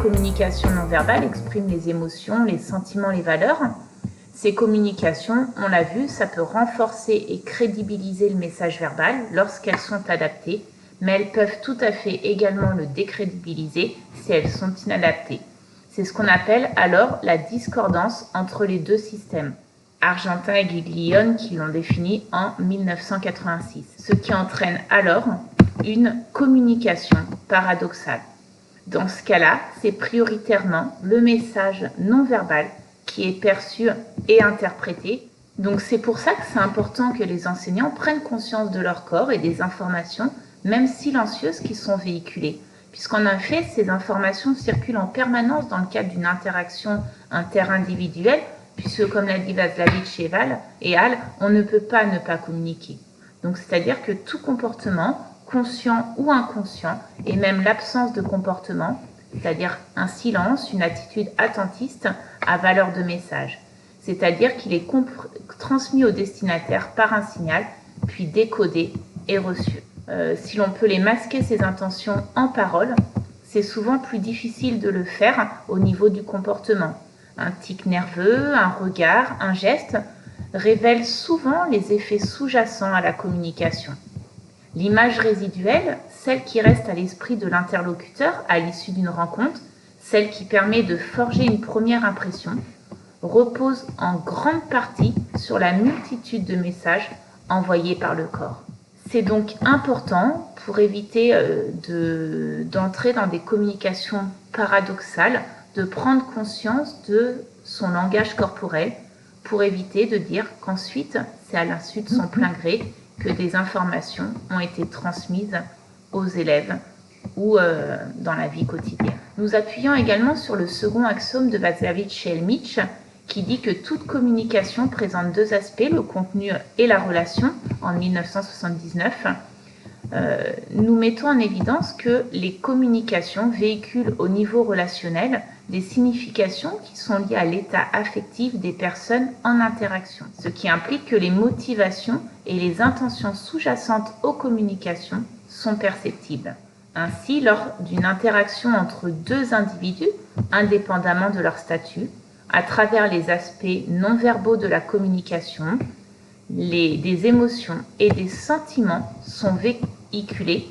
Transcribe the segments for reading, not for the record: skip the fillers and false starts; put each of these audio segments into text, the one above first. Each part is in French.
communications non verbales expriment les émotions, les sentiments, les valeurs. Ces communications, on l'a vu, ça peut renforcer et crédibiliser le message verbal lorsqu'elles sont adaptées, mais elles peuvent tout à fait également le décrédibiliser si elles sont inadaptées. C'est ce qu'on appelle alors la discordance entre les deux systèmes. Argentin et Giglione qui l'ont défini en 1986, ce qui entraîne alors une communication paradoxale. Dans ce cas-là, c'est prioritairement le message non verbal qui est perçu et interprété. Donc c'est pour ça que c'est important que les enseignants prennent conscience de leur corps et des informations, même silencieuses, qui sont véhiculées. Puisqu'en effet, ces informations circulent en permanence dans le cadre d'une interaction interindividuelle, puisque comme l'a dit Vazlavitch et Hall, on ne peut pas ne pas communiquer. Donc c'est-à-dire que tout comportement, conscient ou inconscient, et même l'absence de comportement, c'est-à-dire un silence, une attitude attentiste, a valeur de message. C'est-à-dire qu'il est transmis au destinataire par un signal, puis décodé et reçu. Si l'on peut les masquer, ces intentions en parole, c'est souvent plus difficile de le faire au niveau du comportement. Un tic nerveux, un regard, un geste révèlent souvent les effets sous-jacents à la communication. L'image résiduelle, celle qui reste à l'esprit de l'interlocuteur à l'issue d'une rencontre, celle qui permet de forger une première impression, repose en grande partie sur la multitude de messages envoyés par le corps. C'est donc important pour éviter d'entrer dans des communications paradoxales, de prendre conscience de son langage corporel pour éviter de dire qu'ensuite, c'est à l'insu de son plein gré que des informations ont été transmises aux élèves ou dans la vie quotidienne. Nous appuyons également sur le second axiome de Vazlavitch et Elmich qui dit que toute communication présente deux aspects, le contenu et la relation, en 1979. Nous mettons en évidence que les communications véhiculent au niveau relationnel des significations qui sont liées à l'état affectif des personnes en interaction, ce qui implique que les motivations et les intentions sous-jacentes aux communications sont perceptibles. Ainsi, lors d'une interaction entre deux individus, indépendamment de leur statut, à travers les aspects non-verbaux de la communication, des émotions et des sentiments sont véhiculés,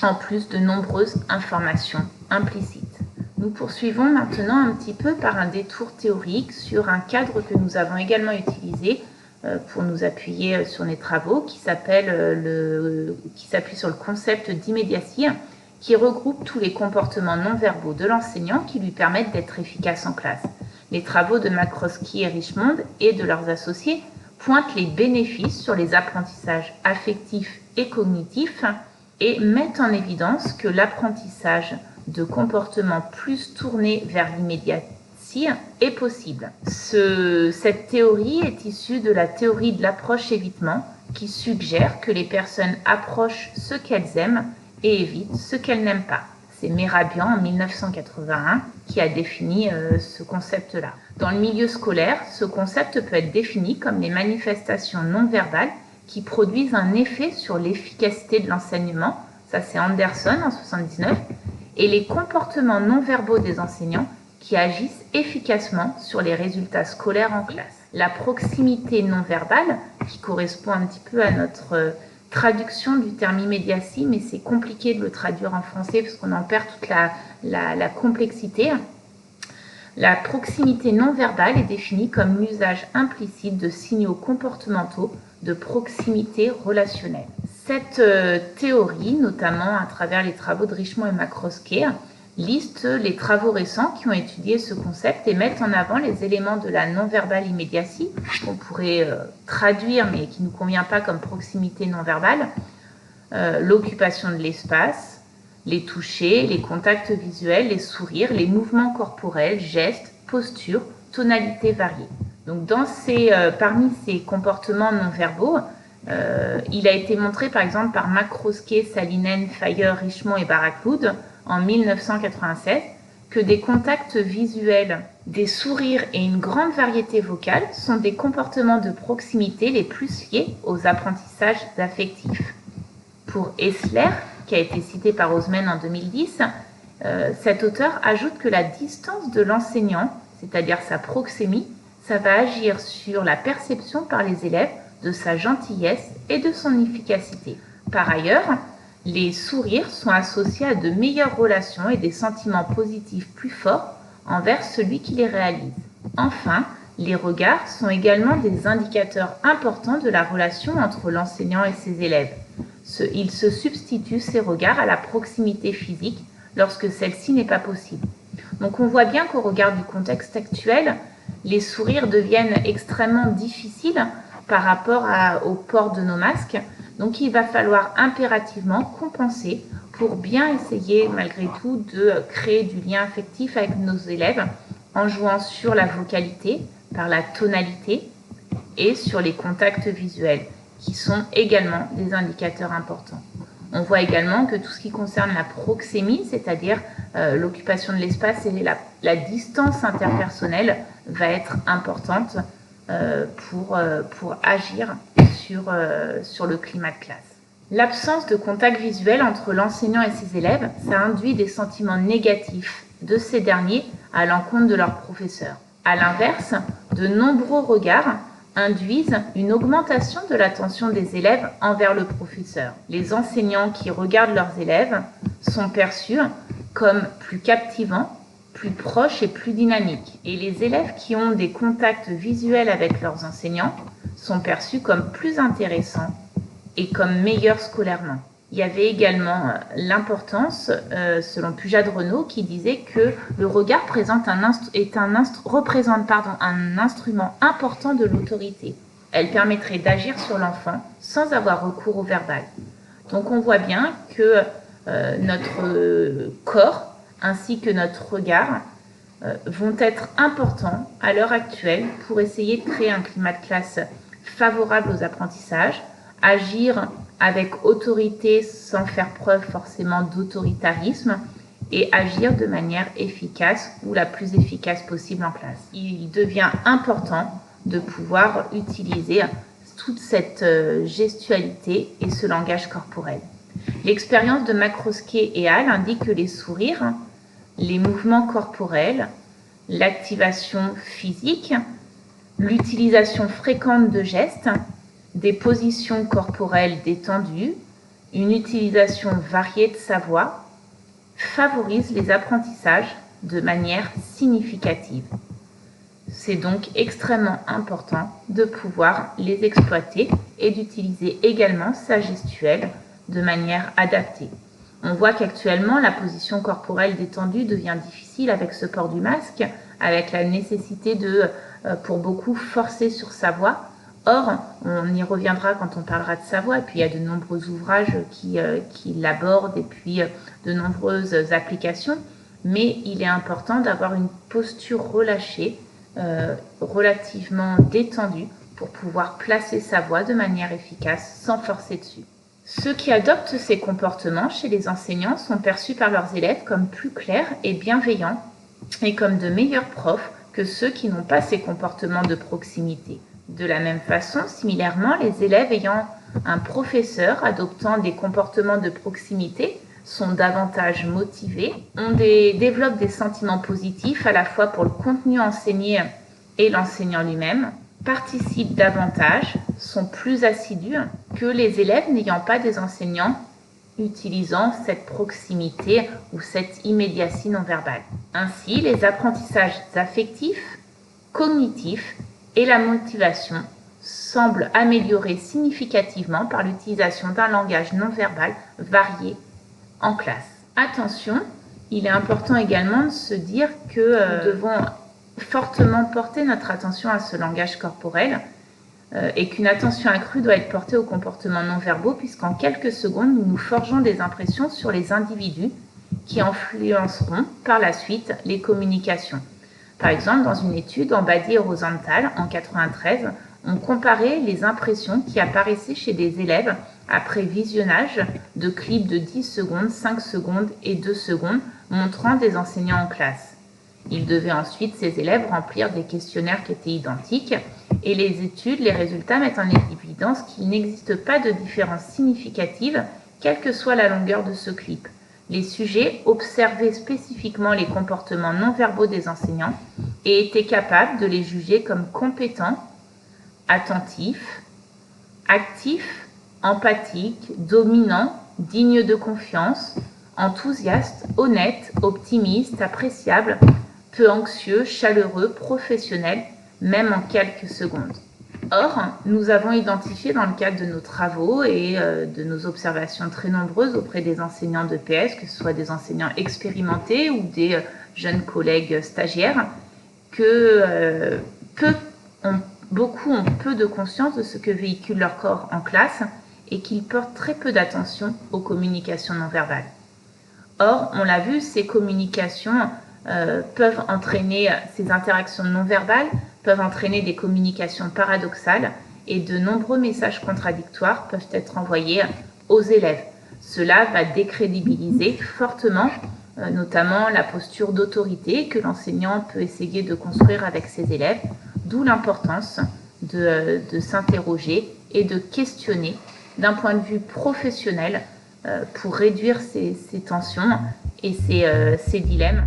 en plus de nombreuses informations implicites. Nous poursuivons maintenant un petit peu par un détour théorique sur un cadre que nous avons également utilisé pour nous appuyer sur les travaux, qui s'appuie sur le concept d'immédiatie, qui regroupe tous les comportements non-verbaux de l'enseignant qui lui permettent d'être efficace en classe. Les travaux de McCroskey et Richmond et de leurs associés pointent les bénéfices sur les apprentissages affectifs et cognitifs et mettent en évidence que l'apprentissage de comportements plus tournés vers l'immédiatie est possible. Cette théorie est issue de la théorie de l'approche-évitement qui suggère que les personnes approchent ce qu'elles aiment et évitent ce qu'elles n'aiment pas. C'est Merabian en 1981 qui a défini ce concept-là. Dans le milieu scolaire, ce concept peut être défini comme les manifestations non verbales qui produisent un effet sur l'efficacité de l'enseignement, ça c'est Anderson en 1979, et les comportements non verbaux des enseignants qui agissent efficacement sur les résultats scolaires en classe. La proximité non verbale, qui correspond un petit peu à notre traduction du terme immédiatie, mais c'est compliqué de le traduire en français parce qu'on en perd toute la complexité. La proximité non verbale est définie comme l'usage implicite de signaux comportementaux de proximité relationnelle. Cette théorie, notamment à travers les travaux de Richmond et McCroskey, liste les travaux récents qui ont étudié ce concept et mettent en avant les éléments de la non-verbale immédiatie, qu'on pourrait traduire mais qui ne nous convient pas comme proximité non-verbale, l'occupation de l'espace, les touchés, les contacts visuels, les sourires, les mouvements corporels, gestes, postures, tonalités variées. Donc parmi ces comportements non-verbaux, il a été montré par exemple par McCroskey, Salinen, Fire, Richmond et Barrackwood en 1996 que des contacts visuels, des sourires et une grande variété vocale sont des comportements de proximité les plus liés aux apprentissages affectifs. Pour Esler, qui a été cité par Osman en 2010, Cet auteur ajoute que la distance de l'enseignant, c'est-à-dire sa proxémie, ça va agir sur la perception par les élèves de sa gentillesse et de son efficacité. Par ailleurs, les sourires sont associés à de meilleures relations et des sentiments positifs plus forts envers celui qui les réalise. Enfin, les regards sont également des indicateurs importants de la relation entre l'enseignant et ses élèves. Il se substitue ces regards à la proximité physique lorsque celle-ci n'est pas possible. Donc on voit bien qu'au regard du contexte actuel, les sourires deviennent extrêmement difficiles par rapport au port de nos masques. Donc il va falloir impérativement compenser pour bien essayer malgré tout de créer du lien affectif avec nos élèves en jouant sur la vocalité, par la tonalité et sur les contacts visuels qui sont également des indicateurs importants. On voit également que tout ce qui concerne la proxémie, c'est-à-dire l'occupation de l'espace et la distance interpersonnelle va être importante pour agir sur le climat de classe. L'absence de contact visuel entre l'enseignant et ses élèves, ça induit des sentiments négatifs de ces derniers à l'encontre de leur professeur. À l'inverse, de nombreux regards induisent une augmentation de l'attention des élèves envers le professeur. Les enseignants qui regardent leurs élèves sont perçus comme plus captivants, plus proches et plus dynamiques. Et les élèves qui ont des contacts visuels avec leurs enseignants sont perçus comme plus intéressants et comme meilleurs scolairement. Il y avait également l'importance, selon Pujadt-Renaud, qui disait que le regard représente un instrument important de l'autorité. Elle permettrait d'agir sur l'enfant sans avoir recours au verbal. Donc on voit bien que notre corps ainsi que notre regard vont être importants à l'heure actuelle pour essayer de créer un climat de classe favorable aux apprentissages, agir avec autorité sans faire preuve forcément d'autoritarisme et agir de manière efficace ou la plus efficace possible en classe. Il devient important de pouvoir utiliser toute cette gestualité et ce langage corporel. L'expérience de Makroské et al. Indique que les sourires, les mouvements corporels, l'activation physique, l'utilisation fréquente de gestes, des positions corporelles détendues, une utilisation variée de sa voix, favorisent les apprentissages de manière significative. C'est donc extrêmement important de pouvoir les exploiter et d'utiliser également sa gestuelle de manière adaptée. On voit qu'actuellement, la position corporelle détendue devient difficile avec ce port du masque, avec la nécessité de, pour beaucoup, forcer sur sa voix. Or, on y reviendra quand on parlera de sa voix, et puis il y a de nombreux ouvrages qui l'abordent, et puis de nombreuses applications, mais il est important d'avoir une posture relâchée, relativement détendue, pour pouvoir placer sa voix de manière efficace, sans forcer dessus. Ceux qui adoptent ces comportements chez les enseignants sont perçus par leurs élèves comme plus clairs et bienveillants, et comme de meilleurs profs que ceux qui n'ont pas ces comportements de proximité. De la même façon, similairement, les élèves ayant un professeur adoptant des comportements de proximité sont davantage motivés, développent des sentiments positifs à la fois pour le contenu enseigné et l'enseignant lui-même, participent davantage, sont plus assidus que les élèves n'ayant pas des enseignants utilisant cette proximité ou cette immédiatie non verbale. Ainsi, les apprentissages affectifs, cognitifs et la motivation semblent améliorer significativement par l'utilisation d'un langage non verbal varié en classe. Attention, il est important également de se dire que nous devons fortement porter notre attention à ce langage corporel et qu'une attention accrue doit être portée aux comportements non verbaux puisqu'en quelques secondes, nous nous forgeons des impressions sur les individus qui influenceront par la suite les communications. Par exemple, dans une étude en Badi et Rosenthal, en 1993, on comparait les impressions qui apparaissaient chez des élèves après visionnage de clips de 10 secondes, 5 secondes et 2 secondes montrant des enseignants en classe. Ils devaient ensuite, ces élèves, remplir des questionnaires qui étaient identiques et les résultats mettent en évidence qu'il n'existe pas de différence significative, quelle que soit la longueur de ce clip. Les sujets observaient spécifiquement les comportements non verbaux des enseignants et étaient capables de les juger comme compétents, attentifs, actifs, empathiques, dominants, dignes de confiance, enthousiastes, honnêtes, optimistes, appréciables, peu anxieux, chaleureux, professionnels, même en quelques secondes. Or, nous avons identifié dans le cadre de nos travaux et de nos observations très nombreuses auprès des enseignants de PS, que ce soit des enseignants expérimentés ou des jeunes collègues stagiaires, que beaucoup ont peu de conscience de ce que véhicule leur corps en classe et qu'ils portent très peu d'attention aux communications non verbales. Or, on l'a vu, ces communications peuvent entraîner, ces interactions non verbales peuvent entraîner des communications paradoxales et de nombreux messages contradictoires peuvent être envoyés aux élèves. Cela va décrédibiliser fortement notamment la posture d'autorité que l'enseignant peut essayer de construire avec ses élèves, d'où l'importance de s'interroger et de questionner d'un point de vue professionnel pour réduire ces tensions et ces dilemmes.